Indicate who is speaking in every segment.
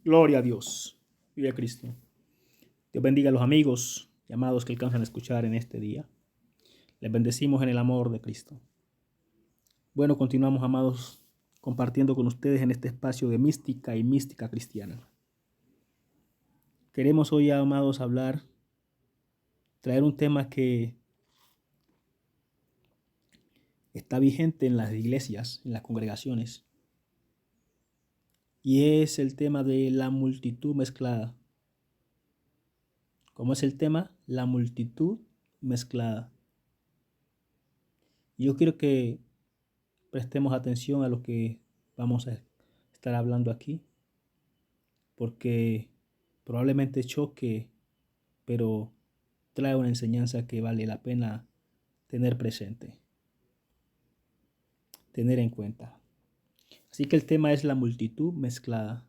Speaker 1: Gloria a Dios. Viva Cristo. Dios bendiga a los amigos y amados que alcanzan a escuchar en este día. Les bendecimos en el amor de Cristo. Bueno, continuamos, amados, compartiendo con ustedes en este espacio de mística y mística cristiana. Queremos hoy, amados, traer un tema que está vigente en las iglesias, en las congregaciones, y es el tema de la multitud mezclada. ¿Cómo es el tema? La multitud mezclada. Yo quiero que prestemos atención a lo que vamos a estar hablando aquí, porque probablemente choque, pero trae una enseñanza que vale la pena tener presente, tener en cuenta. Así que el tema es la multitud mezclada.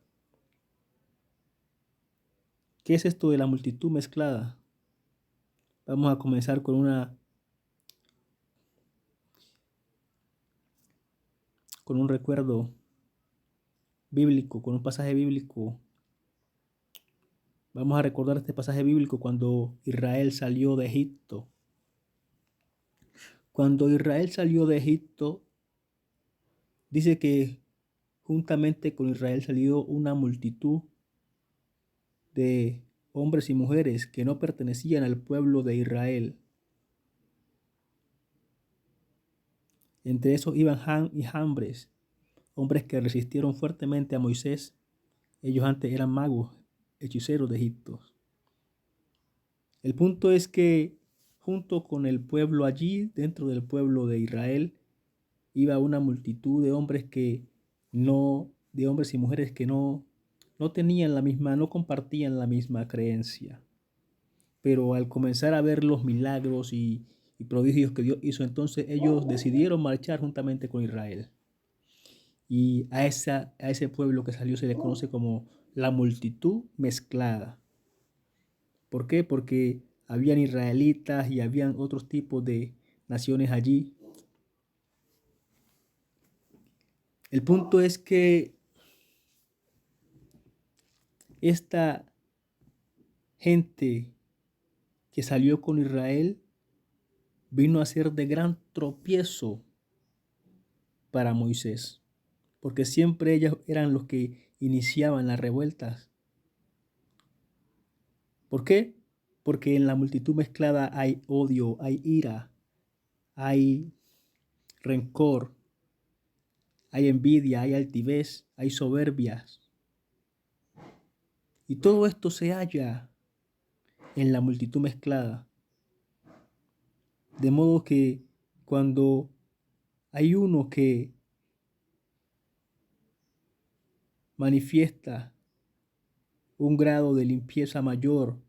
Speaker 1: ¿Qué es esto de la multitud mezclada? Vamos a comenzar con un recuerdo bíblico, con un pasaje bíblico. Vamos a recordar este pasaje bíblico cuando Israel salió de Egipto. Cuando Israel salió de Egipto, dice que juntamente con Israel salió una multitud de hombres y mujeres que no pertenecían al pueblo de Israel. Entre esos iban Jan y Jambres, hombres que resistieron fuertemente a Moisés. Ellos antes eran magos, hechiceros de Egipto. El punto es que junto con el pueblo allí, dentro del pueblo de Israel, iba una multitud de hombres de hombres y mujeres que no tenían no compartían la misma creencia. Pero al comenzar a ver los milagros y prodigios que Dios hizo, entonces ellos decidieron marchar juntamente con Israel. Y a ese pueblo que salió se le conoce como la multitud mezclada. ¿Por qué? Porque habían israelitas y habían otros tipos de naciones allí. El punto es que esta gente que salió con Israel vino a ser de gran tropiezo para Moisés, porque siempre ellos eran los que iniciaban las revueltas. ¿Por qué? Porque en la multitud mezclada hay odio, hay ira, hay rencor, hay envidia, hay altivez, hay soberbias. Y todo esto se halla en la multitud mezclada. De modo que cuando hay uno que manifiesta un grado de limpieza mayor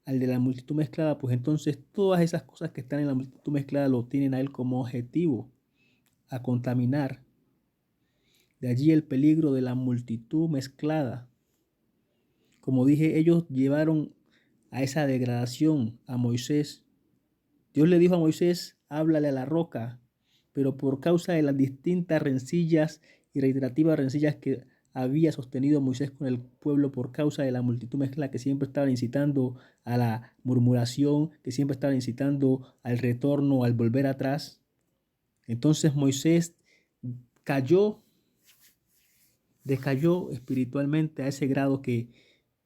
Speaker 1: al de la multitud mezclada, pues entonces todas esas cosas que están en la multitud mezclada lo tienen a él como objetivo, a contaminar. De allí el peligro de la multitud mezclada. Como dije, ellos llevaron a esa degradación a Moisés. Dios le dijo a Moisés, háblale a la roca, pero por causa de las distintas rencillas y reiterativas rencillas que había sostenido Moisés con el pueblo por causa de la multitud mezclada que siempre estaban incitando a la murmuración, que siempre estaban incitando al retorno, al volver atrás. Entonces Moisés decayó espiritualmente a ese grado que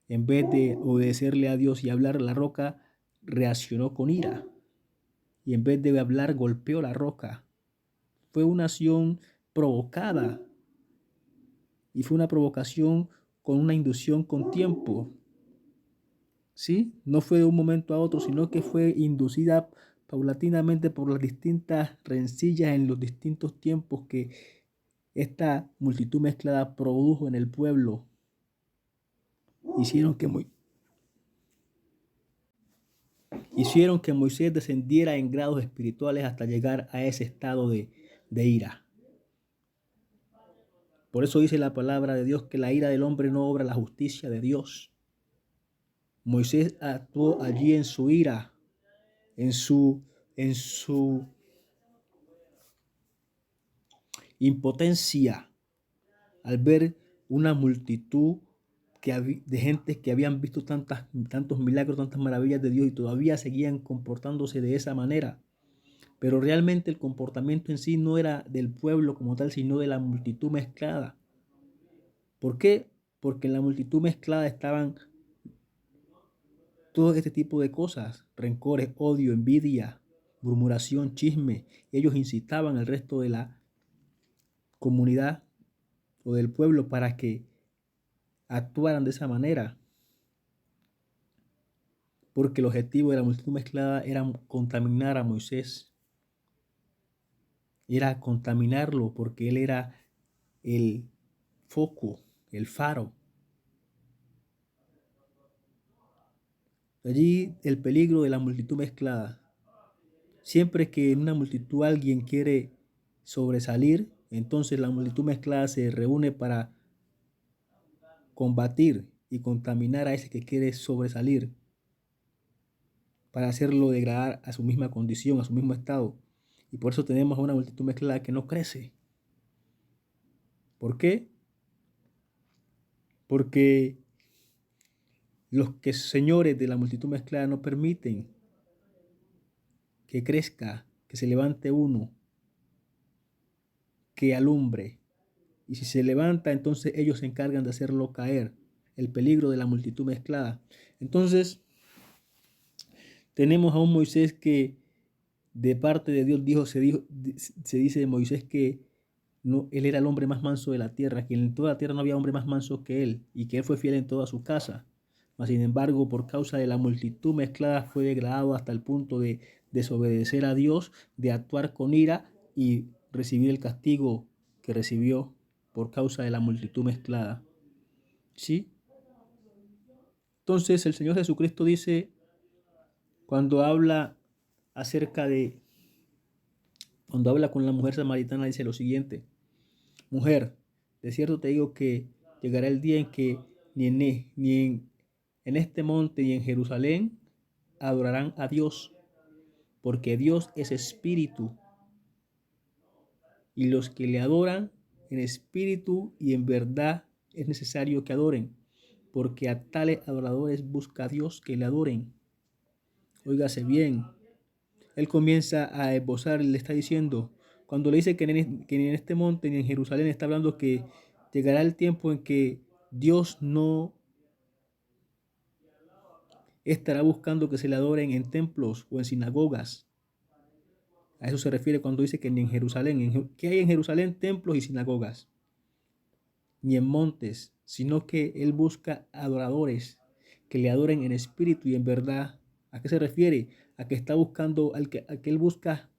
Speaker 1: en vez de obedecerle a Dios y hablar a la roca, reaccionó con ira. Y en vez de hablar, golpeó la roca. Fue una acción provocada. Y fue una provocación con una inducción con tiempo. ¿Sí? No fue de un momento a otro, sino que fue inducida paulatinamente por las distintas rencillas en los distintos tiempos que esta multitud mezclada produjo en el pueblo. Hicieron que Moisés descendiera en grados espirituales hasta llegar a ese estado de ira. Por eso dice la palabra de Dios que la ira del hombre no obra la justicia de Dios. Moisés actuó allí en su ira, en su impotencia, al ver una multitud de gente que habían visto tantos milagros, tantas maravillas de Dios y todavía seguían comportándose de esa manera. Pero realmente el comportamiento en sí no era del pueblo como tal, sino de la multitud mezclada. ¿Por qué? Porque en la multitud mezclada estaban todo este tipo de cosas: rencores, odio, envidia, murmuración, chisme. Ellos incitaban al resto de la comunidad o del pueblo para que actuaran de esa manera, porque el objetivo de la multitud mezclada era contaminar a Moisés, era contaminarlo, porque él era el foco, el faro. Allí el peligro de la multitud mezclada. Siempre que en una multitud alguien quiere sobresalir, entonces la multitud mezclada se reúne para combatir y contaminar a ese que quiere sobresalir, para hacerlo degradar a su misma condición, a su mismo estado. Y por eso tenemos a una multitud mezclada que no crece. ¿Por qué? Porque los que señores de la multitud mezclada no permiten que crezca, que se levante uno, que alumbre. Y si se levanta, entonces ellos se encargan de hacerlo caer. El peligro de la multitud mezclada. Entonces, tenemos a un Moisés que de parte de Dios se dice de Moisés que no, él era el hombre más manso de la tierra, que en toda la tierra no había hombre más manso que él, y que él fue fiel en toda su casa. Mas, sin embargo, por causa de la multitud mezclada, fue degradado hasta el punto de desobedecer a Dios, de actuar con ira y recibir el castigo que recibió por causa de la multitud mezclada. ¿Sí? Entonces el Señor Jesucristo dice, cuando habla acerca de, cuando habla con la mujer samaritana, dice lo siguiente: mujer, de cierto te digo que llegará el día en que en este monte ni en Jerusalén adorarán a Dios, porque Dios es espíritu, y los que le adoran en espíritu y en verdad es necesario que adoren, porque a tales adoradores busca Dios que le adoren. Óigase bien, él comienza a esbozar y le está diciendo, cuando le dice que ni en este monte ni en Jerusalén, está hablando que llegará el tiempo en que Dios no estará buscando que se le adoren en templos o en sinagogas. A eso se refiere cuando dice que ni en Jerusalén. ¿Qué hay en Jerusalén? Templos y sinagogas. Ni en montes, sino que él busca adoradores que le adoren en espíritu y en verdad. ¿A qué se refiere? A que está buscando, a que él busca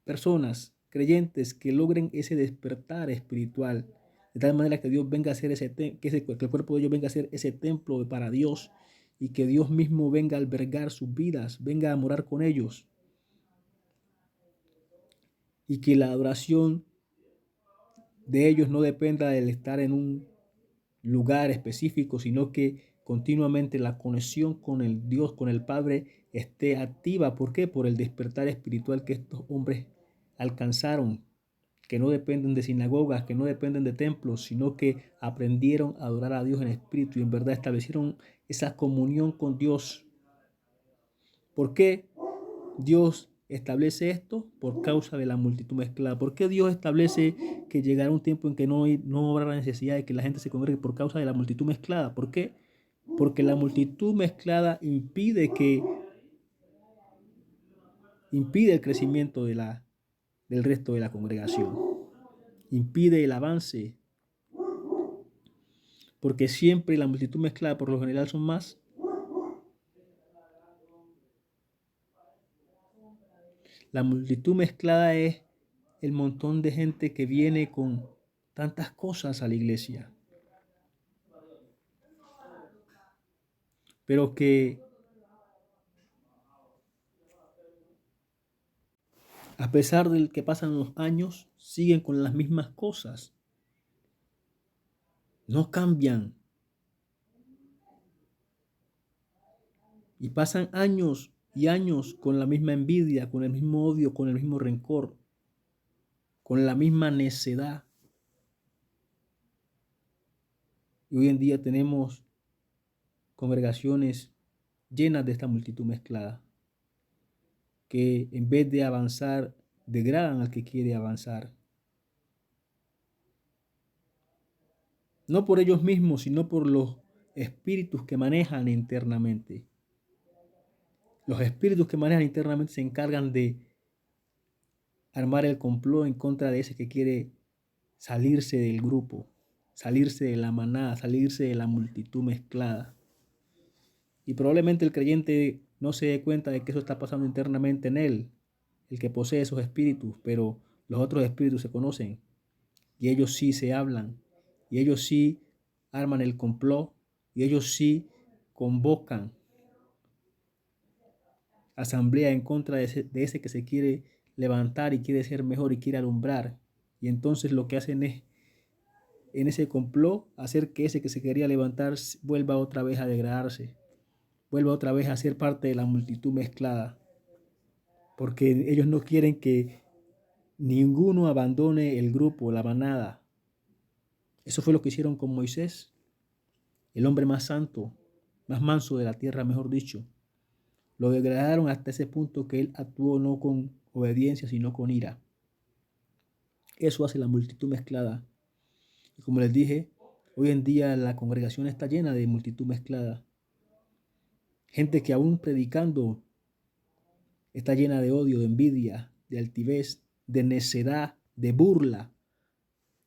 Speaker 1: personas creyentes que logren ese despertar espiritual, de tal manera que Dios venga a ser que el cuerpo de Dios venga a ser ese templo para Dios, y que Dios mismo venga a albergar sus vidas, venga a morar con ellos, y que la adoración de ellos no dependa del estar en un lugar específico, sino que continuamente la conexión con el Dios, con el Padre, esté activa. ¿Por qué? Por el despertar espiritual que estos hombres alcanzaron, que no dependen de sinagogas, que no dependen de templos, sino que aprendieron a adorar a Dios en espíritu y en verdad, establecieron esa comunión con Dios. ¿Por qué Dios establece esto? Por causa de la multitud mezclada. ¿Por qué Dios establece que llegará un tiempo en que no habrá la necesidad de que la gente se congregue? Por causa de la multitud mezclada. ¿Por qué? Porque la multitud mezclada impide el crecimiento del resto de la congregación. Impide el avance, porque siempre la multitud mezclada por lo general son más. La multitud mezclada es el montón de gente que viene con tantas cosas a la iglesia, pero que a pesar de que pasan los años, siguen con las mismas cosas, no cambian. Y pasan años y años con la misma envidia, con el mismo odio, con el mismo rencor, con la misma necedad. Y hoy en día tenemos congregaciones llenas de esta multitud mezclada, que en vez de avanzar, degradan al que quiere avanzar. No por ellos mismos, sino por los espíritus que manejan internamente. Los espíritus que manejan internamente se encargan de armar el complot en contra de ese que quiere salirse del grupo, salirse de la manada, salirse de la multitud mezclada. Y probablemente el creyente no se dé cuenta de que eso está pasando internamente en él, el que posee esos espíritus, pero los otros espíritus se conocen y ellos sí se hablan y ellos sí arman el complot y ellos sí convocan asamblea en contra de ese que se quiere levantar y quiere ser mejor y quiere alumbrar. Y entonces lo que hacen es, en ese complot, hacer que ese que se quería levantar vuelva otra vez a degradarse, vuelva otra vez a ser parte de la multitud mezclada, porque ellos no quieren que ninguno abandone el grupo, la manada. Eso fue lo que hicieron con Moisés, el hombre más santo, más manso de la tierra, mejor dicho. Lo degradaron hasta ese punto que él actuó no con obediencia, sino con ira. Eso hace la multitud mezclada. Y como les dije, hoy en día la congregación está llena de multitud mezclada. Gente que aún predicando está llena de odio, de envidia, de altivez, de necedad, de burla.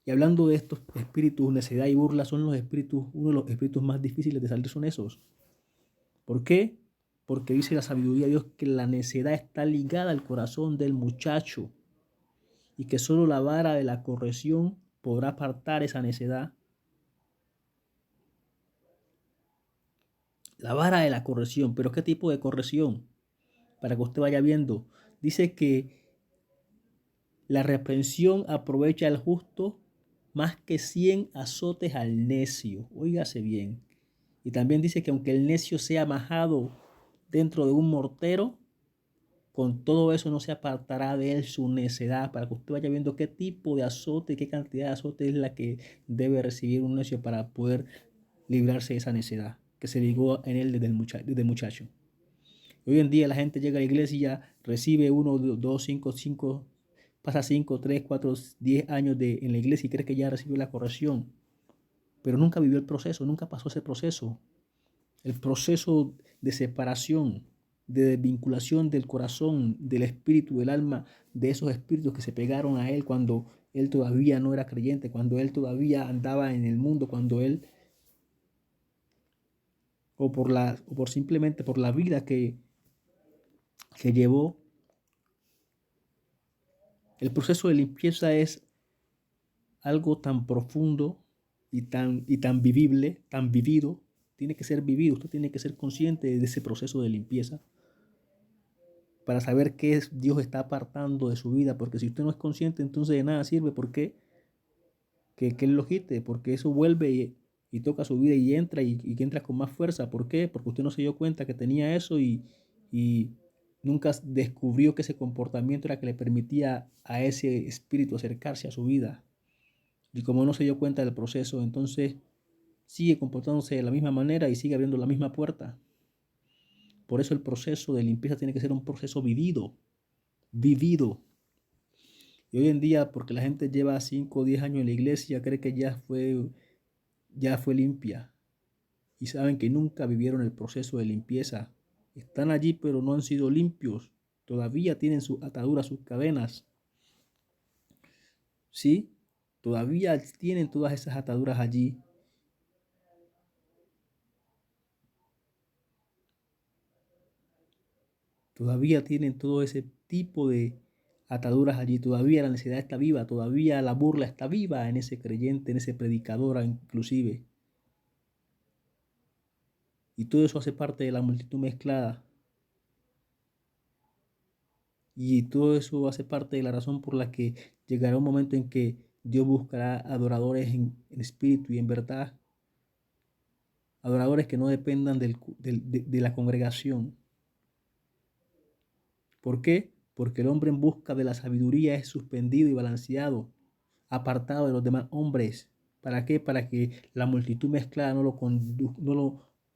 Speaker 1: Y hablando de estos espíritus, necedad y burla son los espíritus, uno de los espíritus más difíciles de salir son esos. ¿Por qué? Porque dice la sabiduría de Dios que la necedad está ligada al corazón del muchacho y que solo la vara de la corrección podrá apartar esa necedad. La vara de la corrección, pero ¿qué tipo de corrección? Para que usted vaya viendo. Dice que la reprensión aprovecha al justo más que 100 azotes al necio. Óigase bien. Y también dice que aunque el necio sea majado dentro de un mortero, con todo eso no se apartará de él su necedad, para que usted vaya viendo qué tipo de azote, qué cantidad de azote es la que debe recibir un necio para poder librarse de esa necedad que se ligó en él desde muchacho. Hoy en día la gente llega a la iglesia, recibe 1, 2, 5, pasa 5, 3, 4, 10 años en la iglesia y cree que ya recibió la corrección, pero nunca vivió el proceso, nunca pasó ese proceso. El proceso de separación, de desvinculación del corazón, del espíritu, del alma, de esos espíritus que se pegaron a él cuando él todavía no era creyente, cuando él todavía andaba en el mundo, cuando él, o por simplemente por la vida que llevó. El proceso de limpieza es algo tan profundo y tan vivible, tan vivido. Tiene que ser vivido, usted tiene que ser consciente de ese proceso de limpieza para saber qué Dios está apartando de su vida, porque si usted no es consciente, entonces de nada sirve. ¿Por qué? Que Él lo quite, porque eso vuelve y toca su vida y entra y que entra con más fuerza. ¿Por qué? Porque usted no se dio cuenta que tenía eso y nunca descubrió que ese comportamiento era que le permitía a ese espíritu acercarse a su vida. Y como no se dio cuenta del proceso, entonces sigue comportándose de la misma manera y sigue abriendo la misma puerta. Por eso el proceso de limpieza tiene que ser un proceso vivido, vivido. Y hoy en día, porque la gente lleva 5 o 10 años en la iglesia, cree que ya fue limpia. Y saben que nunca vivieron el proceso de limpieza. Están allí, pero no han sido limpios. Todavía tienen sus ataduras, sus cadenas. ¿Sí? Todavía tienen todas esas ataduras allí. Todavía tienen todo ese tipo de ataduras allí. Todavía la necesidad está viva. Todavía la burla está viva en ese creyente, en ese predicador inclusive. Y todo eso hace parte de la multitud mezclada. Y todo eso hace parte de la razón por la que llegará un momento en que Dios buscará adoradores en espíritu y en verdad. Adoradores que no dependan de la congregación. ¿Por qué? Porque el hombre en busca de la sabiduría es suspendido y balanceado, apartado de los demás hombres. ¿Para qué? Para que la multitud mezclada no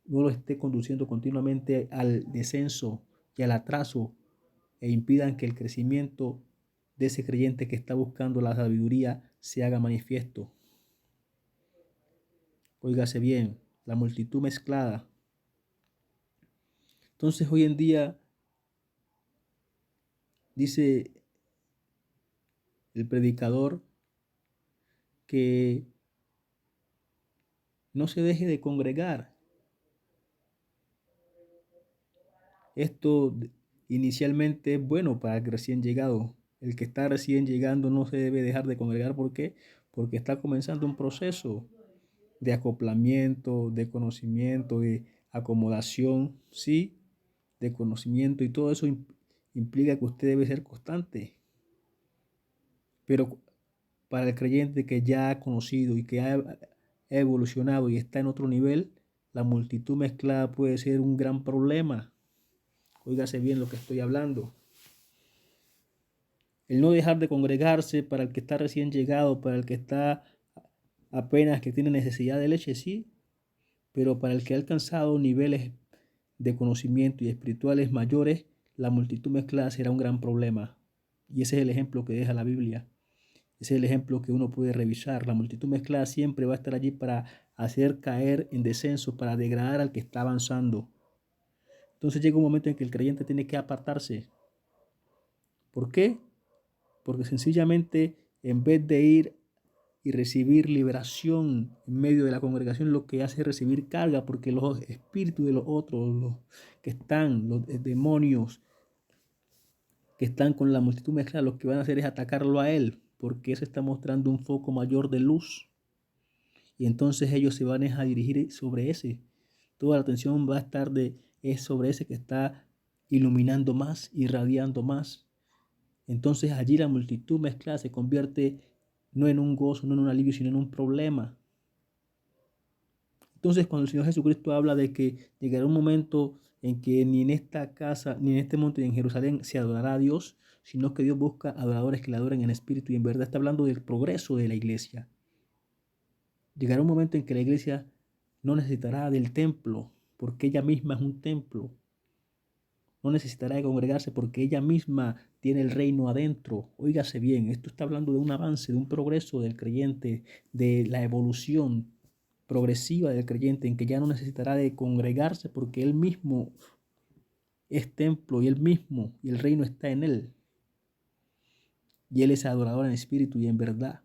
Speaker 1: lo esté conduciendo continuamente al descenso y al atraso e impidan que el crecimiento de ese creyente que está buscando la sabiduría se haga manifiesto. Óigase bien, la multitud mezclada. Entonces hoy en día dice el predicador que no se deje de congregar. Esto inicialmente es bueno para el recién llegado. El que está recién llegando no se debe dejar de congregar. ¿Por qué? Porque está comenzando un proceso de acoplamiento, de conocimiento, de acomodación, ¿sí? De conocimiento, y todo eso implica que usted debe ser constante. Pero para el creyente que ya ha conocido y que ha evolucionado y está en otro nivel, la multitud mezclada puede ser un gran problema. Óigase bien lo que estoy hablando. El no dejar de congregarse para el que está recién llegado, para el que está apenas que tiene necesidad de leche, sí, pero para el que ha alcanzado niveles de conocimiento y espirituales mayores, la multitud mezclada será un gran problema. Y ese es el ejemplo que deja la Biblia. Ese es el ejemplo que uno puede revisar. La multitud mezclada siempre va a estar allí para hacer caer en descenso, para degradar al que está avanzando. Entonces llega un momento en que el creyente tiene que apartarse. ¿Por qué? Porque sencillamente, en vez de ir y recibir liberación en medio de la congregación, lo que hace es recibir carga, porque los espíritus de los otros, los que están, los demonios que están con la multitud mezclada, lo que van a hacer es atacarlo a él, porque se está mostrando un foco mayor de luz. Y entonces ellos se van a dirigir sobre ese. Toda la atención va a estar sobre ese que está iluminando más, irradiando más. Entonces allí la multitud mezclada se convierte no en un gozo, no en un alivio, sino en un problema. Entonces cuando el Señor Jesucristo habla de que llegará un momento en que ni en esta casa, ni en este monte, ni en Jerusalén se adorará a Dios, sino que Dios busca adoradores que le adoren en espíritu y en verdad. Está hablando del progreso de la iglesia. Llegará un momento en que la iglesia no necesitará del templo, porque ella misma es un templo. No necesitará de congregarse porque ella misma tiene el reino adentro. Óigase bien, esto está hablando de un avance, de un progreso del creyente, de la evolución progresiva del creyente, en que ya no necesitará de congregarse porque él mismo es templo y él mismo, y el reino está en él. Y él es adorador en espíritu y en verdad.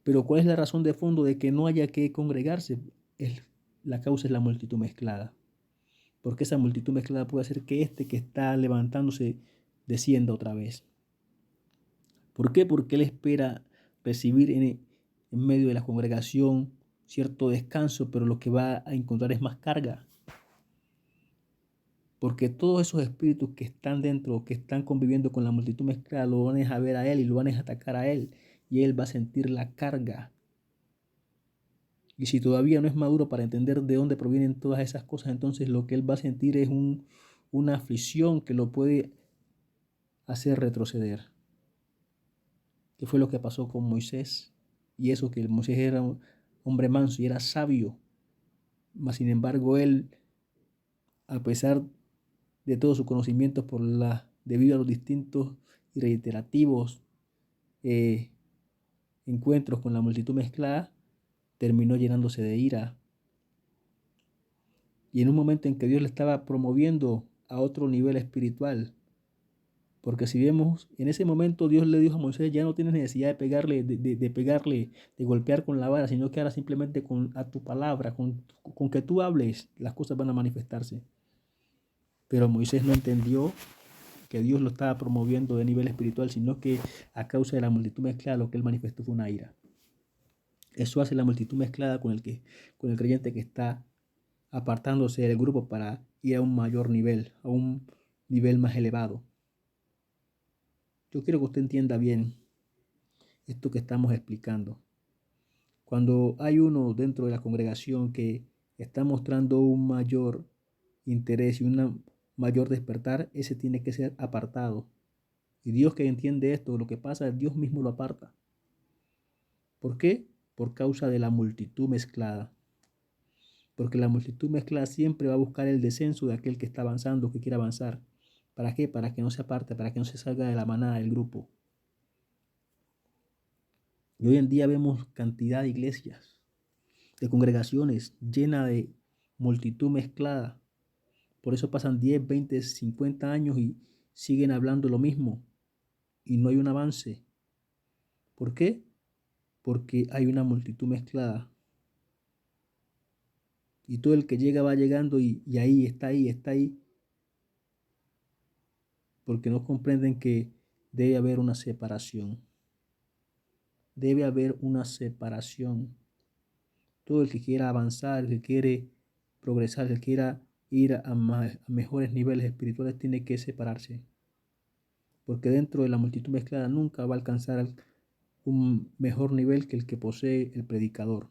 Speaker 1: Pero ¿cuál es la razón de fondo de que no haya que congregarse? La causa es la multitud mezclada. Porque esa multitud mezclada puede hacer que este que está levantándose descienda otra vez. ¿Por qué? Porque él espera recibir en medio de la congregación cierto descanso, pero lo que va a encontrar es más carga. Porque todos esos espíritus que están dentro, que están conviviendo con la multitud mezclada, lo van a ver a él y lo van a atacar a él. Y él va a sentir la carga. Y si todavía no es maduro para entender de dónde provienen todas esas cosas, entonces lo que él va a sentir es una aflicción que lo puede hacer retroceder. ¿Qué fue lo que pasó con Moisés? Y eso que Moisés era un hombre manso y era sabio. Mas sin embargo, él, a pesar de todos sus conocimientos debido a los distintos y reiterativos encuentros con la multitud mezclada, terminó llenándose de ira. Y en un momento en que Dios le estaba promoviendo a otro nivel espiritual, porque si vemos, en ese momento Dios le dijo a Moisés, ya no tienes necesidad de pegarle, de pegarle, de golpear con la vara, sino que ahora simplemente a tu palabra, con que tú hables, las cosas van a manifestarse. Pero Moisés no entendió que Dios lo estaba promoviendo de nivel espiritual, sino que a causa de la multitud mezclada lo que él manifestó fue una ira. Eso hace la multitud mezclada con el creyente que está apartándose del grupo para ir a un mayor nivel, a un nivel más elevado. Yo quiero que usted entienda bien esto que estamos explicando. Cuando hay uno dentro de la congregación que está mostrando un mayor interés y un mayor despertar, ese tiene que ser apartado. Y Dios, que entiende esto, lo que pasa, Dios mismo lo aparta. ¿Por qué? por causa de la multitud mezclada. Porque la multitud mezclada siempre va a buscar el descenso de aquel que está avanzando, que quiere avanzar. ¿Para qué? Para que no se aparte, para que no se salga de la manada del grupo. Y hoy en día vemos cantidad de iglesias, de congregaciones llenas de multitud mezclada. Por eso pasan 10, 20, 50 años y siguen hablando lo mismo y no hay un avance. ¿Por qué? Porque hay una multitud mezclada. Y todo el que llega va llegando y ahí, está ahí. Porque no comprenden que debe haber una separación. Debe haber una separación. Todo el que quiera avanzar, el que quiere progresar, el que quiera ir a mejores niveles espirituales, tiene que separarse. Porque dentro de la multitud mezclada nunca va a alcanzar un mejor nivel que el que posee el predicador.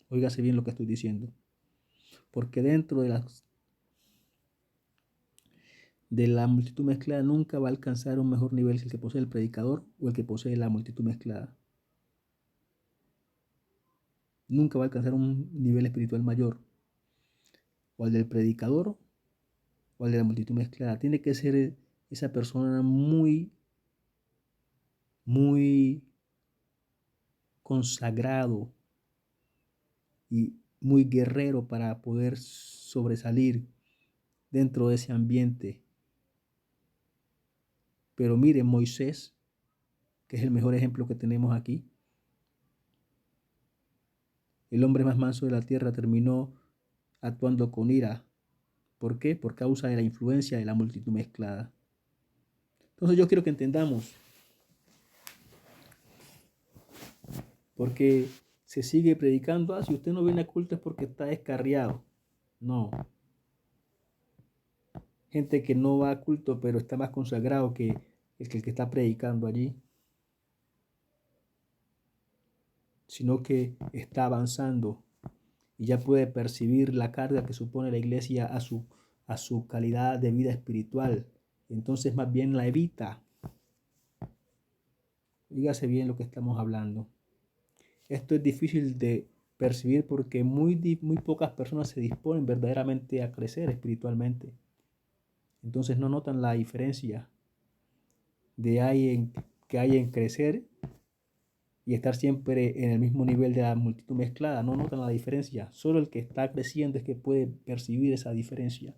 Speaker 1: Óigase bien lo que estoy diciendo. Porque dentro de la multitud mezclada nunca va a alcanzar un mejor nivel que el que posee el predicador o el que posee la multitud mezclada. Nunca va a alcanzar un nivel espiritual mayor, o al del predicador o al de la multitud mezclada. Tiene que ser esa persona muy consagrado y muy guerrero para poder sobresalir dentro de ese ambiente. Pero miren, Moisés, que es el mejor ejemplo que tenemos aquí, el hombre más manso de la tierra, terminó actuando con ira. ¿Por qué? Por causa de la influencia de la multitud mezclada. Entonces yo quiero que entendamos, porque se sigue predicando, si usted no viene a culto es porque está descarriado. No. Gente que no va a culto, pero está más consagrado que el que está predicando allí, sino que está avanzando y ya puede percibir la carga que supone la iglesia a su calidad de vida espiritual. Entonces más bien la evita. Dígase bien lo que estamos hablando. Esto es difícil de percibir porque muy pocas personas se disponen verdaderamente a crecer espiritualmente. Entonces no notan la diferencia que hay en crecer y estar siempre en el mismo nivel de la multitud mezclada. No notan la diferencia. Solo el que está creciendo es que puede percibir esa diferencia,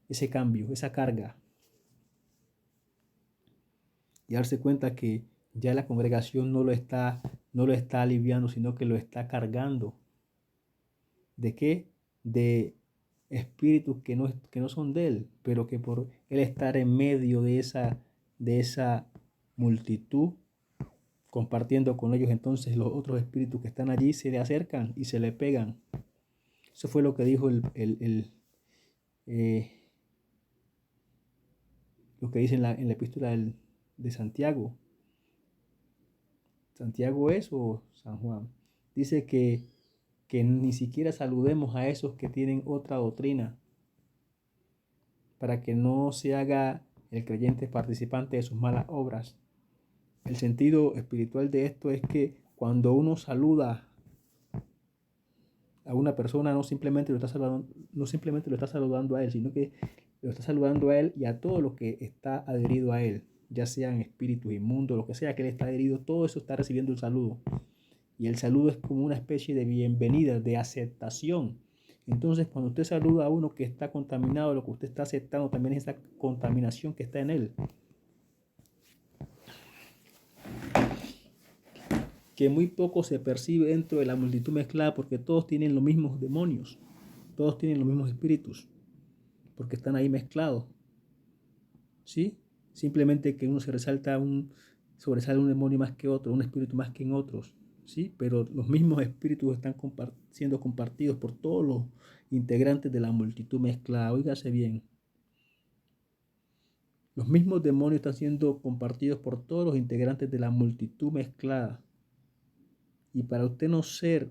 Speaker 1: ese cambio, esa carga. Y darse cuenta que ya la congregación no lo está aliviando, sino que lo está cargando. ¿De qué? De espíritus que no son de él, pero que por él estar en medio de esa multitud, compartiendo con ellos, entonces los otros espíritus que están allí se le acercan y se le pegan. Eso fue lo que dijo lo que dice en la epístola de Santiago. ¿Santiago es o San Juan? Dice que ni siquiera saludemos a esos que tienen otra doctrina, para que no se haga el creyente participante de sus malas obras. El sentido espiritual de esto es que cuando uno saluda a una persona, no simplemente lo está saludando a él, sino que lo está saludando a él y a todo lo que está adherido a él, ya sean espíritus inmundos, lo que sea que él está adherido, todo eso está recibiendo el saludo. Y el saludo es como una especie de bienvenida, de aceptación. Entonces, cuando usted saluda a uno que está contaminado, lo que usted está aceptando también es esa contaminación que está en él. Que muy poco se percibe dentro de la multitud mezclada porque todos tienen los mismos demonios, todos tienen los mismos espíritus, porque están ahí mezclados. ¿Sí? Simplemente que uno sobresale un demonio más que otro, un espíritu más que en otros. ¿Sí? Pero los mismos espíritus están siendo compartidos por todos los integrantes de la multitud mezclada. Óigase bien. Los mismos demonios están siendo compartidos por todos los integrantes de la multitud mezclada. Y para usted no ser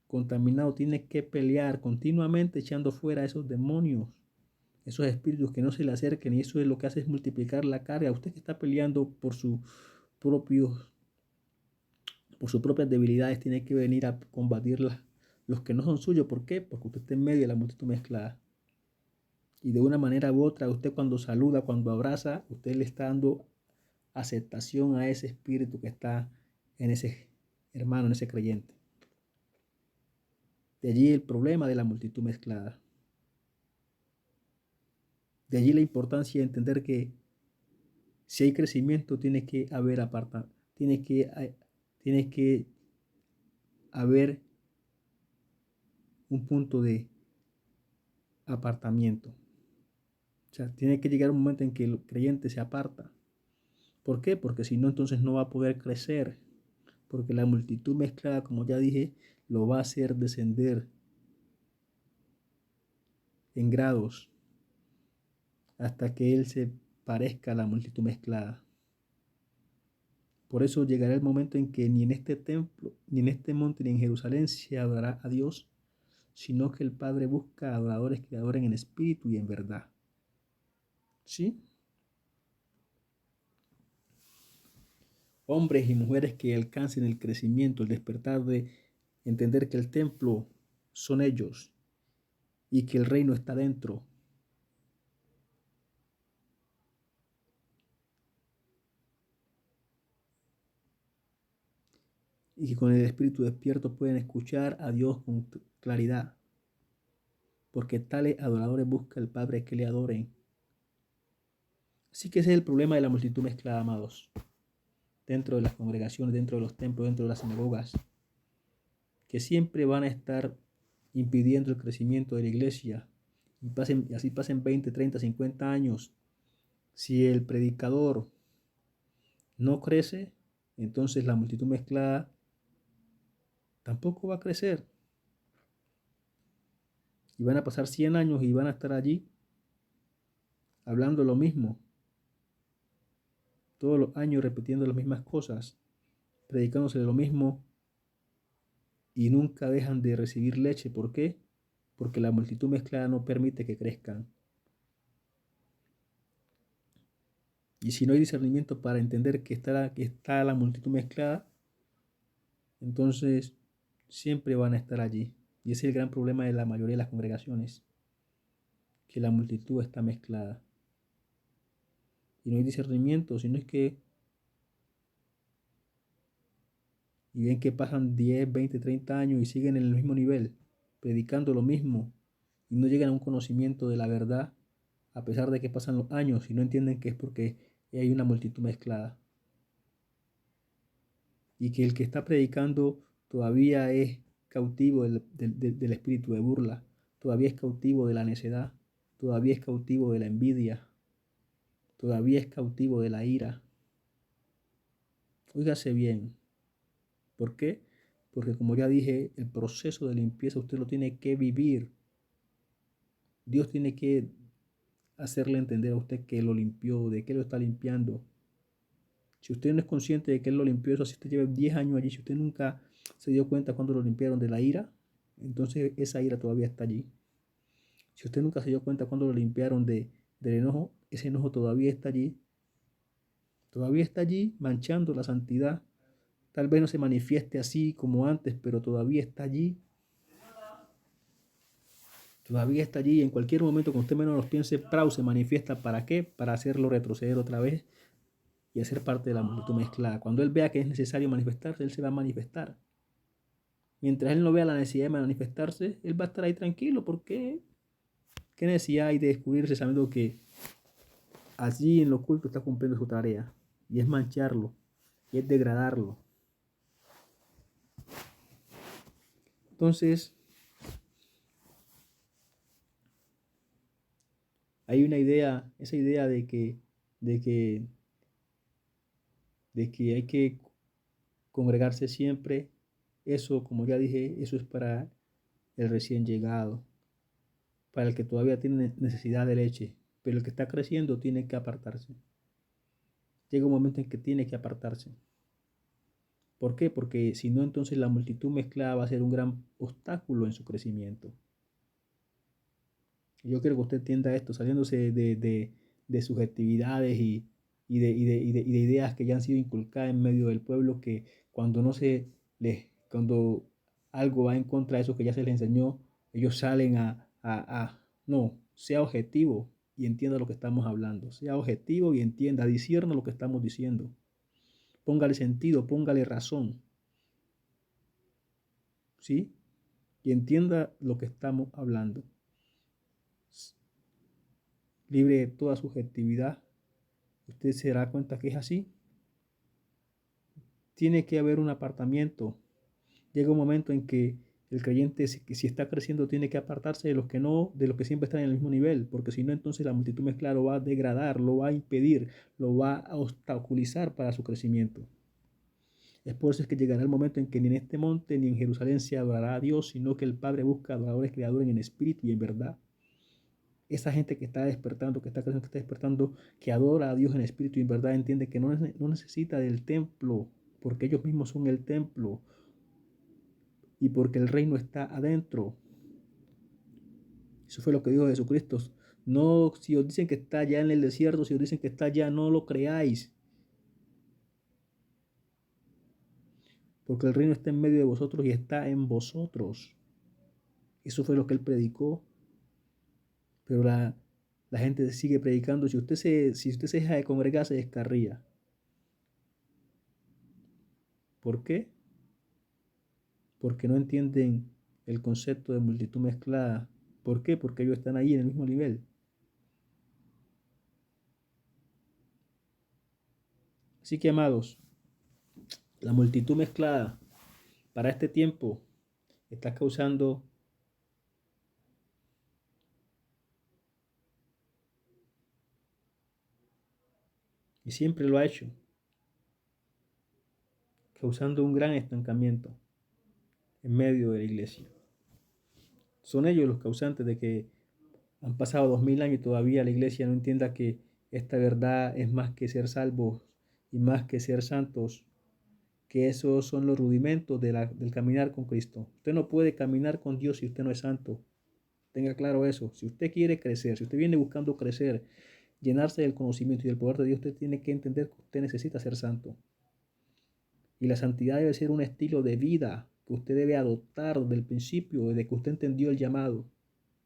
Speaker 1: contaminado, tiene que pelear continuamente echando fuera a esos demonios, esos espíritus que no se le acerquen, y eso es lo que hace es multiplicar la carga. Usted que está peleando por sus por sus propias debilidades, tiene que venir a combatirlas los que no son suyos. ¿Por qué? Porque usted está en medio de la multitud mezclada. Y de una manera u otra, usted cuando saluda, cuando abraza, usted le está dando aceptación a ese espíritu que está en ese hermano, en ese creyente. De allí el problema de la multitud mezclada. De allí la importancia de entender que si hay crecimiento, tiene que haber tiene que haber un punto de apartamiento. O sea, tiene que llegar un momento en que el creyente se aparta. ¿Por qué? Porque si no, entonces no va a poder crecer. Porque la multitud mezclada, como ya dije, lo va a hacer descender en grados hasta que él se parezca a la multitud mezclada. Por eso llegará el momento en que ni en este templo, ni en este monte, ni en Jerusalén se adorará a Dios, sino que el Padre busca adoradores que adoren en espíritu y en verdad. ¿Sí? Hombres y mujeres que alcancen el crecimiento, el despertar de entender que el templo son ellos y que el reino está dentro. Y que con el espíritu despierto pueden escuchar a Dios con claridad. Porque tales adoradores busca el Padre que le adoren. Así que ese es el problema de la multitud mezclada, amados. Dentro de las congregaciones, dentro de los templos, dentro de las sinagogas, que siempre van a estar impidiendo el crecimiento de la iglesia. Y así pasen 20, 30, 50 años. Si el predicador no crece, entonces la multitud mezclada tampoco va a crecer. Y van a pasar 100 años y van a estar allí hablando lo mismo. Todos los años repitiendo las mismas cosas, predicándose de lo mismo y nunca dejan de recibir leche. ¿Por qué? Porque la multitud mezclada no permite que crezcan. Y si no hay discernimiento para entender que está la multitud mezclada, entonces siempre van a estar allí. Y ese es el gran problema de la mayoría de las congregaciones, que la multitud está mezclada. Y no hay discernimiento, sino es que y ven que pasan 10, 20, 30 años y siguen en el mismo nivel, predicando lo mismo, y no llegan a un conocimiento de la verdad, a pesar de que pasan los años y no entienden que es porque hay una multitud mezclada. Y que el que está predicando todavía es cautivo del espíritu de burla, todavía es cautivo de la necedad, todavía es cautivo de la envidia, todavía es cautivo de la ira. Óigase bien. ¿Por qué? Porque como ya dije, el proceso de limpieza usted lo tiene que vivir. Dios tiene que hacerle entender a usted que lo limpió, de qué lo está limpiando. Si usted no es consciente de que Él lo limpió, eso si usted lleva 10 años allí, si usted nunca se dio cuenta cuando lo limpiaron de la ira, entonces esa ira todavía está allí. Si usted nunca se dio cuenta cuando lo limpiaron del enojo, ese enojo todavía está allí. Todavía está allí manchando la santidad. Tal vez no se manifieste así como antes, pero todavía está allí. Todavía está allí. En cualquier momento, cuando usted menos lo piense, Prau se manifiesta. ¿Para qué? Para hacerlo retroceder otra vez y hacer parte de la multitud mezclada. Cuando él vea que es necesario manifestarse, él se va a manifestar. Mientras él no vea la necesidad de manifestarse, él va a estar ahí tranquilo. ¿Por qué? ¿Qué necesidad hay de descubrirse sabiendo que allí en lo oculto está cumpliendo su tarea? Y es mancharlo, y es degradarlo. Entonces, hay una idea, esa idea de que hay que congregarse siempre. Eso, como ya dije, eso es para el recién llegado, para el que todavía tiene necesidad de leche, pero el que está creciendo tiene que apartarse. Llega un momento en que tiene que apartarse. ¿Por qué? Porque si no, entonces la multitud mezclada va a ser un gran obstáculo en su crecimiento. Yo quiero que usted entienda esto, saliéndose de subjetividades y de ideas que ya han sido inculcadas en medio del pueblo, que cuando no se les, cuando algo va en contra de eso que ya se les enseñó, ellos salen no, sea objetivo y entienda lo que estamos hablando, sea objetivo y entienda, discierna lo que estamos diciendo, póngale sentido, póngale razón, ¿sí? Y entienda lo que estamos hablando, libre de toda subjetividad. Usted se dará cuenta que es así. Tiene que haber un apartamiento. Llega un momento en que el creyente, si está creciendo, tiene que apartarse de los que no, de los que siempre están en el mismo nivel, porque si no, entonces la multitud mezclada lo va a degradar, lo va a impedir, lo va a obstaculizar para su crecimiento. Es por eso que llegará el momento en que ni en este monte ni en Jerusalén se adorará a Dios, sino que el Padre busca adoradores creadores en espíritu y en verdad. Esa gente que está despertando, que está creciendo, que está despertando, que adora a Dios en espíritu y en verdad, entiende que no necesita del templo, porque ellos mismos son el templo y porque el reino está adentro. Eso fue lo que dijo Jesucristo. No, si os dicen que está allá en el desierto, si os dicen que está allá, no lo creáis. Porque el reino está en medio de vosotros y está en vosotros. Eso fue lo que él predicó. Pero la gente sigue predicando. Si usted se deja de congregar, se descarría. ¿Por qué? Porque no entienden el concepto de multitud mezclada. ¿Por qué? Porque ellos están ahí en el mismo nivel. Así que, amados, la multitud mezclada para este tiempo está causando y siempre lo ha hecho, causando un gran estancamiento en medio de la iglesia. Son ellos los causantes de que han pasado 2000 años y todavía la iglesia no entienda que esta verdad es más que ser salvos y más que ser santos, que esos son los rudimentos del caminar con Cristo. Usted no puede caminar con Dios si usted no es santo. Tenga claro eso. Si usted quiere crecer, si usted viene buscando crecer, llenarse del conocimiento y del poder de Dios, usted tiene que entender que usted necesita ser santo. Y la santidad debe ser un estilo de vida que usted debe adoptar desde el principio, desde que usted entendió el llamado.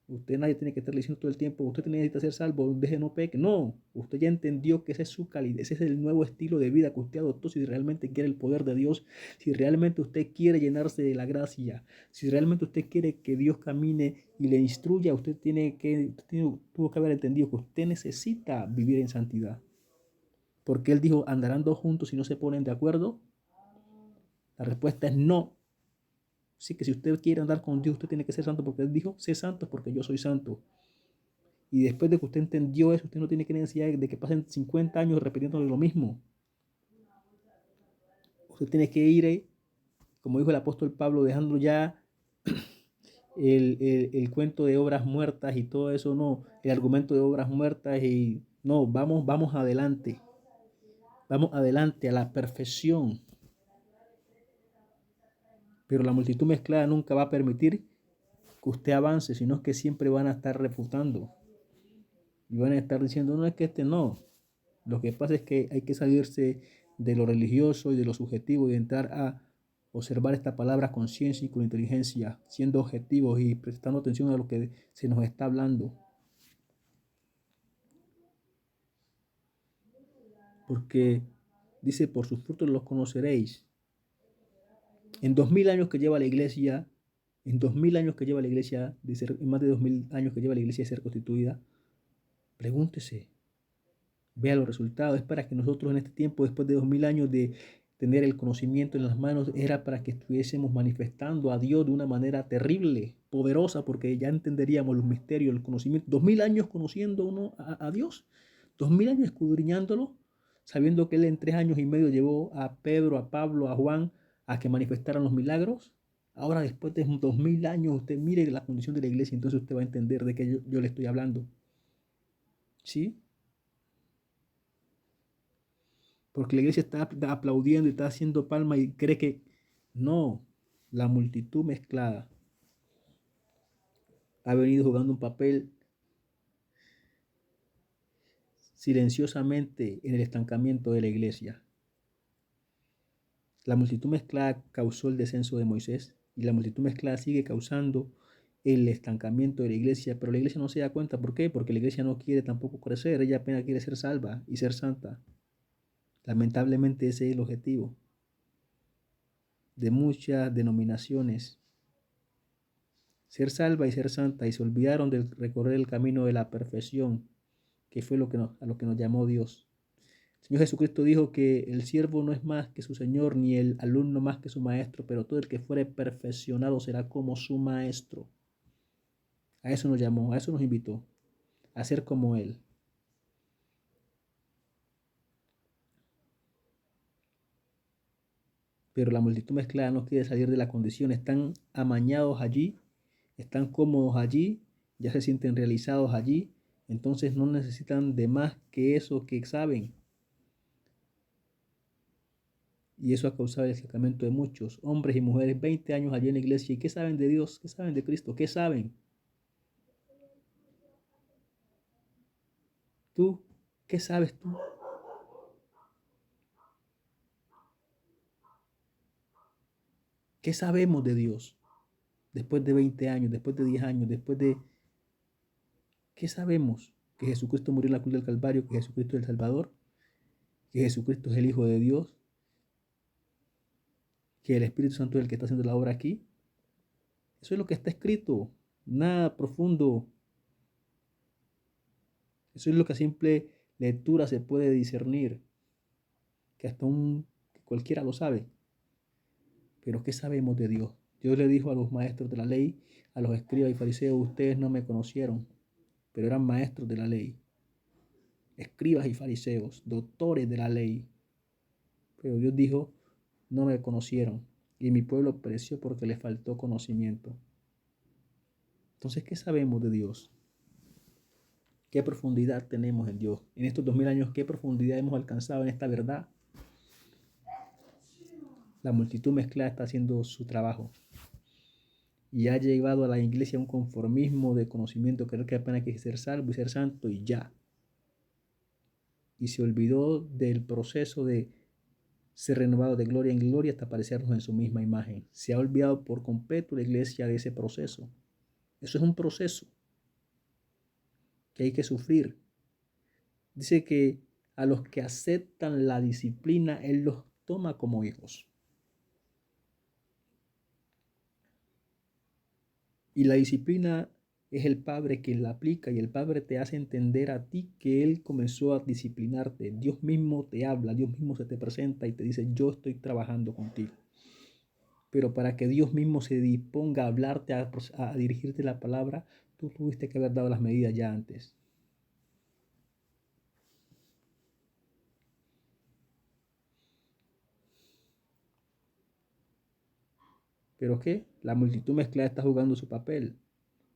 Speaker 1: Usted nadie tiene que estar diciendo todo el tiempo, usted necesita ser salvo, deje no peque. No, usted ya entendió que ese es su calidad, ese es el nuevo estilo de vida que usted adoptó si realmente quiere el poder de Dios, si realmente usted quiere llenarse de la gracia, si realmente usted quiere que Dios camine y le instruya, tuvo que haber entendido que usted necesita vivir en santidad. Porque Él dijo, ¿andarán dos juntos si no se ponen de acuerdo? La respuesta es no. Así que si usted quiere andar con Dios, usted tiene que ser santo porque Él dijo, sé santo porque yo soy santo. Y después de que usted entendió eso, usted no tiene que necesidad de que pasen 50 años repitiéndole lo mismo. Usted tiene que ir, como dijo el apóstol Pablo, dejando ya el cuento de obras muertas y todo eso, no, el argumento de obras muertas y no, vamos adelante a la perfección. Pero la multitud mezclada nunca va a permitir que usted avance, sino que siempre van a estar refutando y van a estar diciendo, no es que no. Lo que pasa es que hay que salirse de lo religioso y de lo subjetivo y entrar a observar esta palabra con ciencia y con inteligencia, siendo objetivos y prestando atención a lo que se nos está hablando. Porque dice, por sus frutos los conoceréis. En 2000 años que lleva la iglesia, en 2000 años que lleva la iglesia, en más de 2000 años que lleva la iglesia de ser constituida, pregúntese, vea los resultados. Es para que nosotros en este tiempo, después de 2000 años de tener el conocimiento en las manos, era para que estuviésemos manifestando a Dios de una manera terrible, poderosa, porque ya entenderíamos los misterios, el conocimiento. 2000 años conociendo uno a Dios, 2000 años escudriñándolo, sabiendo que Él en 3 años y medio llevó a Pedro, a Pablo, a Juan a que manifestaran los milagros. Ahora, después de 2000 años, usted mire la condición de la iglesia, entonces usted va a entender de qué yo le estoy hablando. ¿Sí? Porque la iglesia está aplaudiendo y está haciendo palma y cree que no, la multitud mezclada ha venido jugando un papel silenciosamente en el estancamiento de la iglesia. La multitud mezclada causó el descenso de Moisés y la multitud mezclada sigue causando el estancamiento de la iglesia, pero la iglesia no se da cuenta. ¿Por qué? Porque la iglesia no quiere tampoco crecer, ella apenas quiere ser salva y ser santa. Lamentablemente ese es el objetivo de muchas denominaciones, ser salva y ser santa, y se olvidaron de recorrer el camino de la perfección, que fue a lo que nos llamó Dios. El Señor Jesucristo dijo que el siervo no es más que su Señor, ni el alumno más que su maestro, pero todo el que fuere perfeccionado será como su maestro. A eso nos llamó, a eso nos invitó, a ser como Él. Pero la multitud mezclada no quiere salir de la condición, están amañados allí, están cómodos allí, ya se sienten realizados allí, entonces no necesitan de más que eso que saben. Y eso ha causado el estancamiento de muchos hombres y mujeres, 20 años allí en la iglesia. ¿Y qué saben de Dios? ¿Qué saben de Cristo? ¿Qué saben? ¿Tú? ¿Qué sabes tú? ¿Qué sabemos de Dios? Después de 20 años, después de 10 años, después de... ¿Qué sabemos? Que Jesucristo murió en la cruz del Calvario, que Jesucristo es el Salvador, que Jesucristo es el Hijo de Dios, que el Espíritu Santo es el que está haciendo la obra aquí. Eso es lo que está escrito, nada profundo. Eso es lo que a simple lectura se puede discernir, que que cualquiera lo sabe. Pero ¿qué sabemos de Dios? Dios le dijo a los maestros de la ley, a los escribas y fariseos: ustedes no me conocieron, pero eran maestros de la ley, escribas y fariseos, doctores de la ley. Pero Dios dijo: no me conocieron, y mi pueblo pereció porque le faltó conocimiento. Entonces, ¿qué sabemos de Dios? ¿Qué profundidad tenemos en Dios? En estos 2000 años, ¿qué profundidad hemos alcanzado en esta verdad? La multitud mezclada está haciendo su trabajo y ha llevado a la iglesia a un conformismo de conocimiento, creer que apenas hay que ser salvo y ser santo y ya. Y se olvidó del proceso de ser renovado de gloria en gloria hasta parecernos en su misma imagen. Se ha olvidado por completo la iglesia de ese proceso. Eso es un proceso que hay que sufrir. Dice que a los que aceptan la disciplina, Él los toma como hijos. Y la disciplina es el Padre quien la aplica, y el Padre te hace entender a ti que Él comenzó a disciplinarte. Dios mismo te habla, Dios mismo se te presenta y te dice: yo estoy trabajando contigo. Pero para que Dios mismo se disponga a hablarte, a dirigirte la palabra, tú tuviste que haber dado las medidas ya antes. ¿Pero qué? La multitud mezclada está jugando su papel.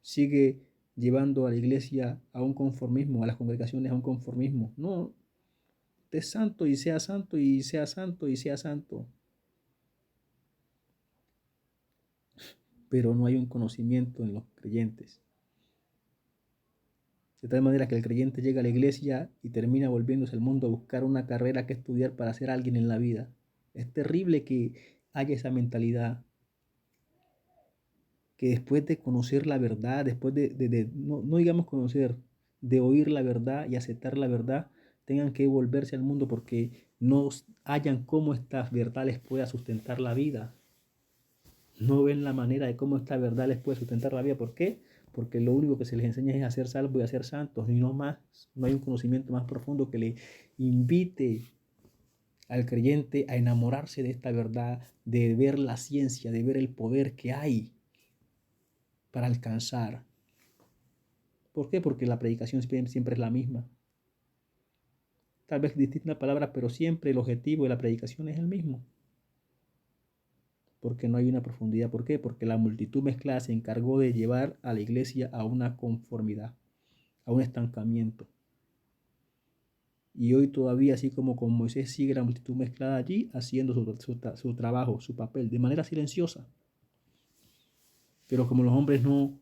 Speaker 1: Sigue llevando a la iglesia a un conformismo, a las congregaciones a un conformismo. No, usted es santo y sea santo y sea santo y sea santo. Pero no hay un conocimiento en los creyentes. De tal manera que el creyente llega a la iglesia y termina volviéndose al mundo a buscar una carrera que estudiar para ser alguien en la vida. Es terrible que haya esa mentalidad, que después de conocer la verdad, después no digamos conocer, de oír la verdad y aceptar la verdad, tengan que volverse al mundo porque no hallan cómo esta verdad les pueda sustentar la vida. No ven la manera de cómo esta verdad les puede sustentar la vida. ¿Por qué? Porque lo único que se les enseña es a ser salvos y a ser santos, y no más. No hay un conocimiento más profundo que le invite al creyente a enamorarse de esta verdad, de ver la ciencia, de ver el poder que hay para alcanzar. ¿Por qué? Porque la predicación siempre es la misma. Tal vez distintas palabras, pero siempre el objetivo de la predicación es el mismo. Porque no hay una profundidad. ¿Por qué? Porque la multitud mezclada se encargó de llevar a la iglesia a una conformidad, a un estancamiento. Y hoy todavía, así como con Moisés, sigue la multitud mezclada allí haciendo su trabajo, su papel, de manera silenciosa. Pero como los hombres no,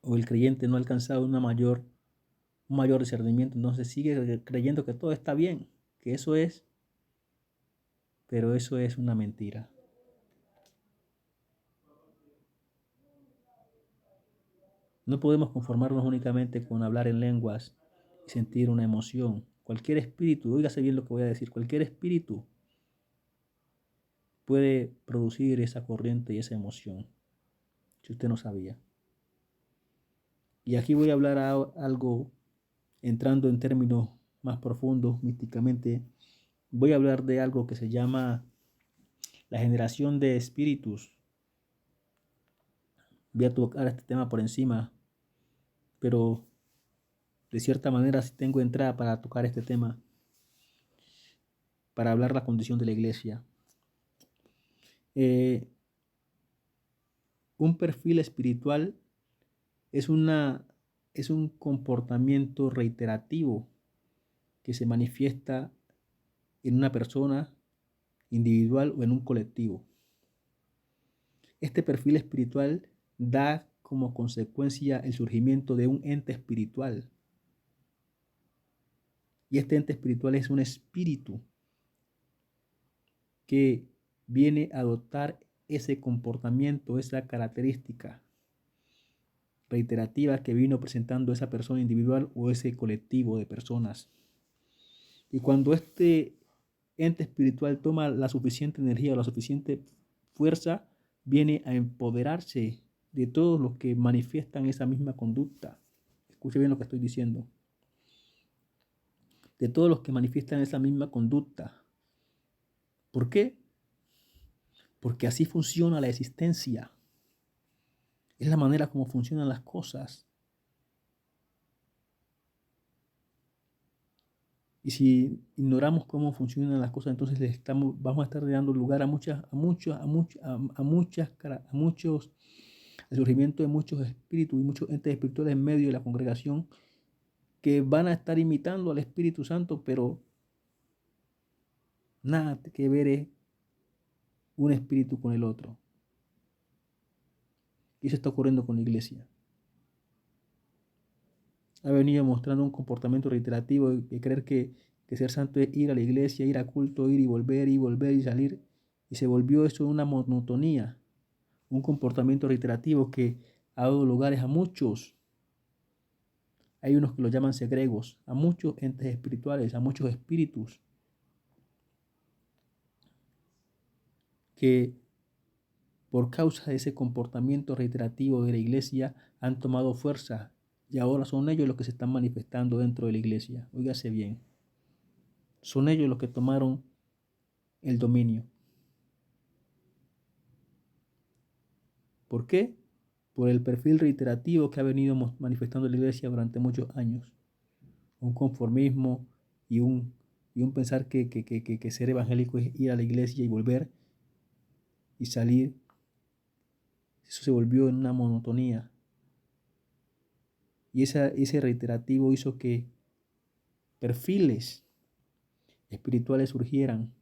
Speaker 1: o el creyente no ha alcanzado un mayor discernimiento, entonces sigue creyendo que todo está bien. que eso es, pero eso es una mentira. No podemos conformarnos únicamente con hablar en lenguas y sentir una emoción. Cualquier espíritu, óigase bien lo que voy a decir, cualquier espíritu puede producir esa corriente y esa emoción, si usted no sabía. Y aquí voy a hablar algo, entrando en términos más profundos, místicamente, voy a hablar de algo que se llama la generación de espíritus. Voy a tocar este tema por encima, pero de cierta manera sí tengo entrada para tocar este tema, para hablar la condición de la iglesia. Eh, un perfil espiritual es un comportamiento reiterativo que se manifiesta en una persona individual o en un colectivo. Este perfil espiritual da como consecuencia el surgimiento de un ente espiritual. Y este ente espiritual es un espíritu que viene a adoptar ese comportamiento, esa característica reiterativa que vino presentando esa persona individual o ese colectivo de personas. Y cuando este ente espiritual toma la suficiente energía o la suficiente fuerza, viene a empoderarse de todos los que manifiestan esa misma conducta. Escuche bien lo que estoy diciendo. De todos los que manifiestan esa misma conducta. ¿Por qué? Porque así funciona la existencia. Es la manera como funcionan las cosas. Y si ignoramos cómo funcionan las cosas, entonces vamos a estar dando lugar al surgimiento de muchos espíritus y muchos entes espirituales en medio de la congregación que van a estar imitando al Espíritu Santo, pero nada que ver es un espíritu con el otro. Y eso está ocurriendo con la iglesia. Ha venido mostrando un comportamiento reiterativo de creer que ser santo es ir a la iglesia, ir a culto, ir y volver y salir. Y se volvió eso una monotonía, un comportamiento reiterativo que ha dado lugares a muchos. Hay unos que lo llaman segregos, a muchos entes espirituales, a muchos espíritus que por causa de ese comportamiento reiterativo de la iglesia han tomado fuerza y ahora son ellos los que se están manifestando dentro de la iglesia. Óigase bien, son ellos los que tomaron el dominio. ¿Por qué? Por el perfil reiterativo que ha venido manifestando la iglesia durante muchos años. Un conformismo y un pensar que ser evangélico es ir a la iglesia y volver y salir. Eso se volvió en una monotonía. Y ese reiterativo hizo que perfiles espirituales surgieran.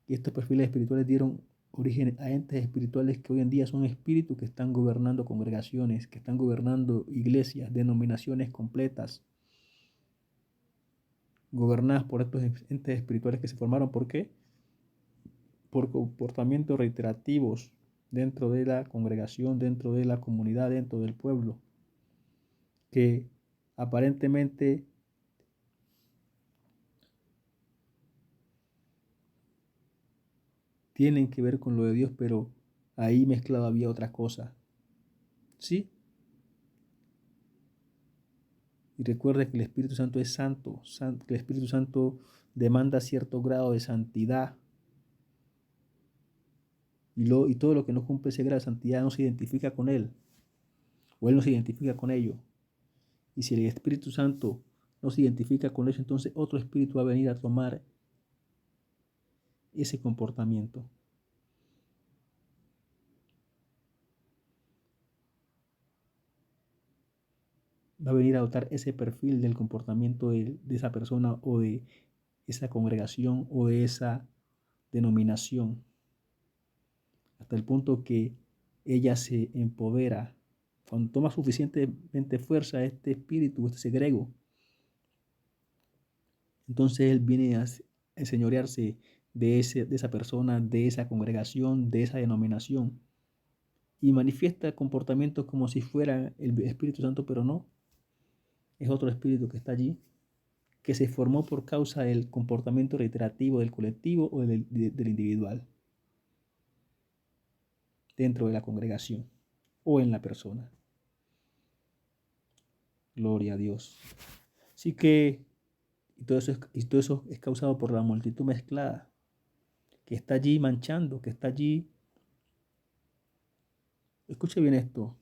Speaker 1: Y estos perfiles espirituales dieron origen a entes espirituales que hoy en día son espíritus que están gobernando congregaciones, que están gobernando iglesias, denominaciones completas, gobernadas por estos entes espirituales que se formaron. ¿Por qué? Por comportamientos reiterativos dentro de la congregación, dentro de la comunidad, dentro del pueblo, que aparentemente tienen que ver con lo de Dios, pero ahí mezclado había otra cosa. ¿Sí? Y recuerda que el Espíritu Santo es santo, que el Espíritu Santo demanda cierto grado de santidad. Y todo lo que no cumple ese grado de santidad no se identifica con Él, o Él no se identifica con ello. Y si el Espíritu Santo no se identifica con eso, entonces otro espíritu va a venir a tomar ese comportamiento. Va a venir a adoptar ese perfil del comportamiento de esa persona o de esa congregación o de esa denominación, hasta el punto que ella se empodera. Cuando toma suficientemente fuerza este espíritu, este segrego, Entonces Él viene a enseñorearse de esa persona, de esa congregación, de esa denominación, y manifiesta comportamientos como si fuera el Espíritu Santo, pero no, es otro espíritu que está allí, que se formó por causa del comportamiento reiterativo del colectivo o del individual dentro de la congregación o en la persona. Gloria a Dios. Así que y todo eso es causado por la multitud mezclada, que está allí manchando, que está allí. Escuche bien esto.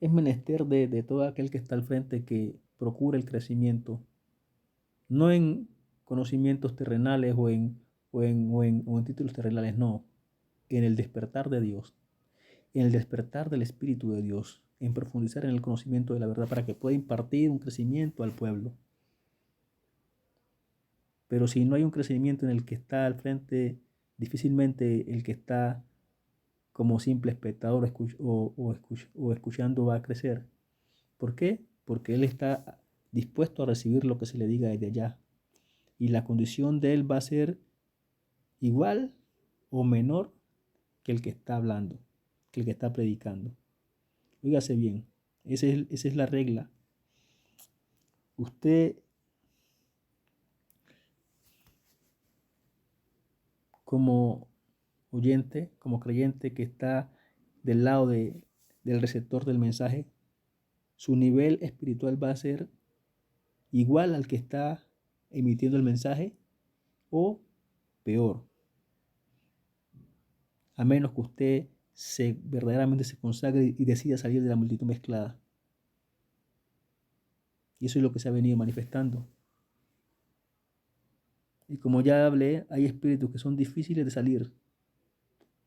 Speaker 1: Es menester de todo aquel que está al frente que procura el crecimiento, no en conocimientos terrenales o en títulos terrenales, no, en el despertar de Dios, en el despertar del Espíritu de Dios, en profundizar en el conocimiento de la verdad para que pueda impartir un crecimiento al pueblo. Pero si no hay un crecimiento en el que está al frente, difícilmente el que está como simple espectador o escuchando va a crecer. ¿Por qué? Porque él está dispuesto a recibir lo que se le diga desde allá. Y la condición de él va a ser igual o menor que el que está hablando, que el que está predicando. Óigase bien, esa es la regla. Usted, como oyente, como creyente que está del lado del receptor del mensaje, su nivel espiritual va a ser igual al que está emitiendo el mensaje o peor, a menos que usted verdaderamente se consagre y decida salir de la multitud mezclada. Y eso es lo que se ha venido manifestando. Y como ya hablé, hay espíritus que son difíciles de salir,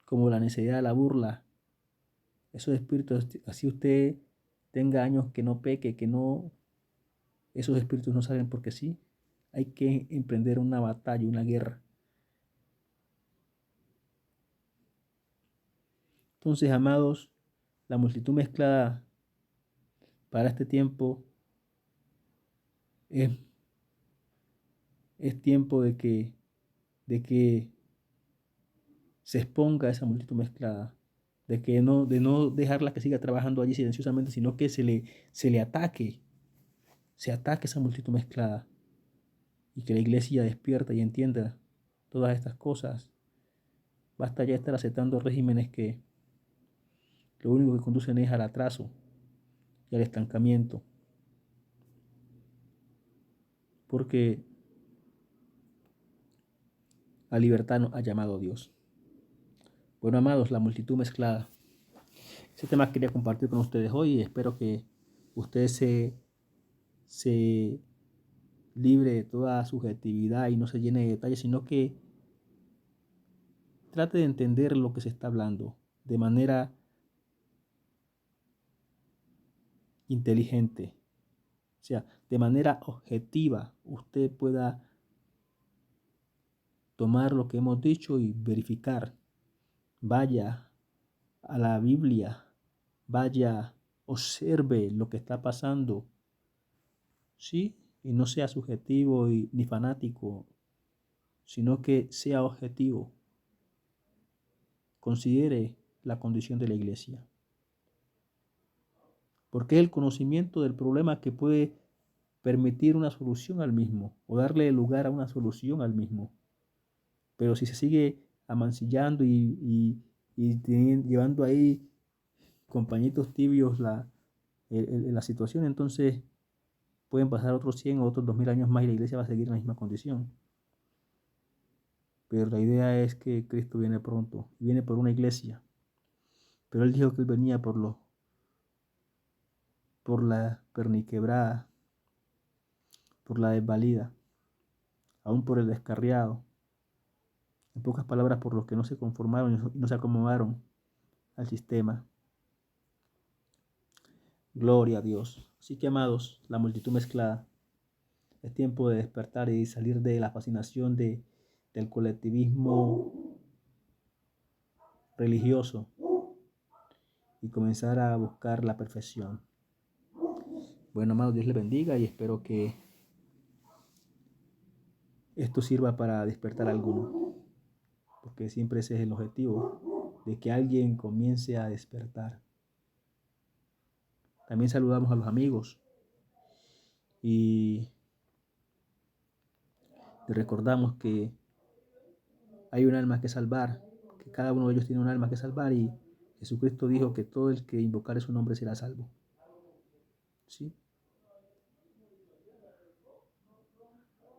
Speaker 1: como la necedad, la burla. Esos espíritus, así usted tenga años que no peque, esos espíritus no salen porque sí. Hay que emprender una batalla, una guerra. Entonces, amados, la multitud mezclada para este tiempo es, es tiempo de que se exponga a esa multitud mezclada, de no dejarla que siga trabajando allí silenciosamente, sino que se ataque esa multitud mezclada y que la iglesia despierta y entienda todas estas cosas. Basta ya estar aceptando regímenes que lo único que conducen es al atraso y al estancamiento, porque a libertad nos ha llamado Dios. Bueno, amados, la multitud mezclada. Ese tema quería compartir con ustedes hoy y espero que ustedes se libre de toda subjetividad y no se llene de detalles, sino que trate de entender lo que se está hablando de manera inteligente. O sea, de manera objetiva, usted pueda tomar lo que hemos dicho y verificar. Vaya a la Biblia, vaya, observe lo que está pasando, ¿sí? Y no sea subjetivo ni fanático, sino que sea objetivo. Considere la condición de la iglesia. Porque es el conocimiento del problema que puede permitir una solución al mismo o darle lugar a una solución al mismo. Pero si se sigue amancillando y llevando ahí con pañitos tibios la situación, entonces pueden pasar otros 100 o otros 2000 años más y la iglesia va a seguir en la misma condición. Pero la idea es que Cristo viene pronto, viene por una iglesia. Pero Él dijo que Él venía por la perniquebrada, por la desvalida, aún por el descarriado. En pocas palabras, por los que no se conformaron y no se acomodaron al sistema. Gloria a Dios. Así que, amados, la multitud mezclada, es tiempo de despertar y salir de la fascinación del colectivismo religioso y comenzar a buscar la perfección. Bueno, amados, Dios les bendiga y espero que esto sirva para despertar a alguno, porque siempre ese es el objetivo, de que alguien comience a despertar. También saludamos a los amigos y recordamos que hay un alma que salvar, que cada uno de ellos tiene un alma que salvar y Jesucristo dijo que todo el que invocare su nombre será salvo. ¿Sí?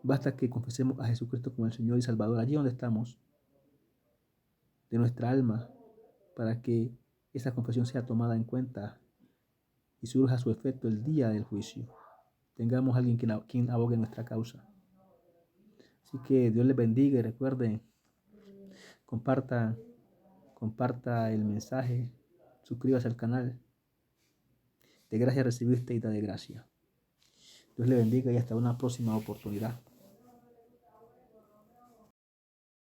Speaker 1: Basta que confesemos a Jesucristo como el Señor y Salvador allí donde estamos, de nuestra alma, para que esa confesión sea tomada en cuenta y surja su efecto el día del juicio. Tengamos a alguien quien abogue nuestra causa. Así que Dios les bendiga y recuerden, comparta el mensaje, suscríbase al canal. De gracia recibiste y da de gracia. Dios le bendiga y hasta una próxima oportunidad.